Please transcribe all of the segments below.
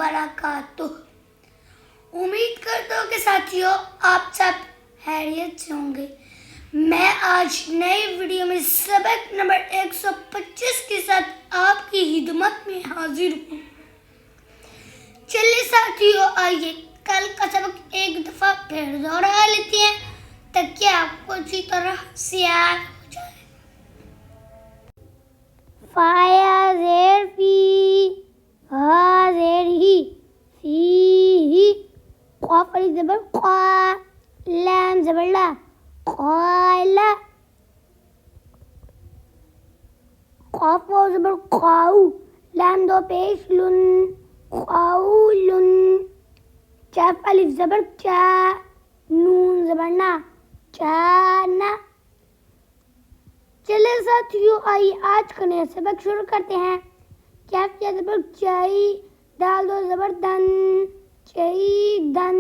वबरकातुह। उम्मीद करता हूँ कि साथियों आप सब खैरियत से होंगे। मैं आज नई वीडियो में सबक नंबर 125 के साथ आपकी खिदमत में हाजिर हूँ। चलिए साथियों, आइए कल का सबक एक दफ़ा फिर दोहरा लेते हैं ताकि आपको अच्छी तरह से याद हो जाए। फाया ज़ेर फी, हा ज़ेर ही, फी, क़ाफ़ अलिफ़ ज़बर क़ा, लाम ज़बर ला, क़ाला, क़ाफ़ वाव ज़बर क़ाऊ, लाम दो पेश लुन, क़ाउलुन, चाफ अलिफ़ ज़बर चा, नून ज़बर ना, चाना। चले साथियों, आइए आज का नया सबक शुरू करते हैं। कैफ या ज़बर चाई, दाल दो ज़बर दन, चई दन,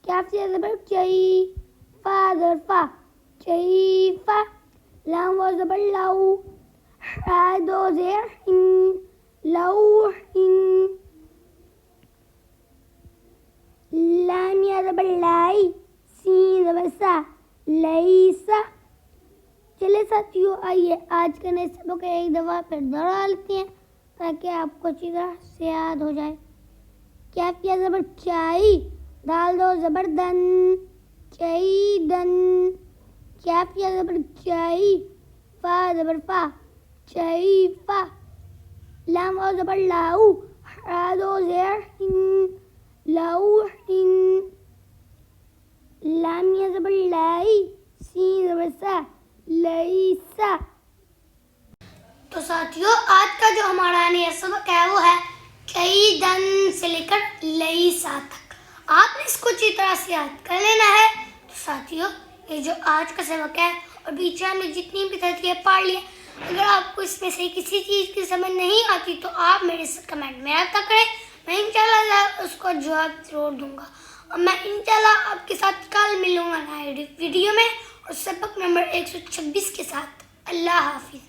कैफ या ज़बर चई, फा ज़बर फा, चई फा, लाम वाव ज़बर लाऊ, हा दो ज़ेर हिन, लाऊ हिन, लाम या ज़बर लाई, सीन ज़बर सा, लईसा। चले साथियों, आइए आज के नए सबक एक दफ़ा फिर दोहरा लेते हैं ताकि आपको अच्छी तरह से याद हो जाए। कैफ या ज़बर चाई, दाल दो ज़बर दन, चई दन, कैफ या ज़बर चाई, फा ज़बर फा, चई फा, लाम वाव ज़बर लाऊ, हा दो ज़ेर हिन, लाऊ हिन, लाम या ज़बर लाई, सीन ज़बर सा, लईसा। तो साथियों, आज का जो हमारा नया सबक है वो है कई दन से लेकर लईसा तक। आपने इसको अच्छी तरह से याद कर लेना है। तो साथियों, ये जो आज का सबक है और बीच में हमने जितनी भी तरतीबें पढ़ ली, अगर आपको इसमें से किसी चीज़ की समझ नहीं आती तो आप मेरे से कमेंट में आता करें, मैं इंशाल्लाह उसको जवाब जरूर दूंगा। और मैं इंशाल्लाह आपके साथ कल मिलूंगा नए वीडियो में और सबक नंबर 126 के साथ। अल्लाह हाफिज़।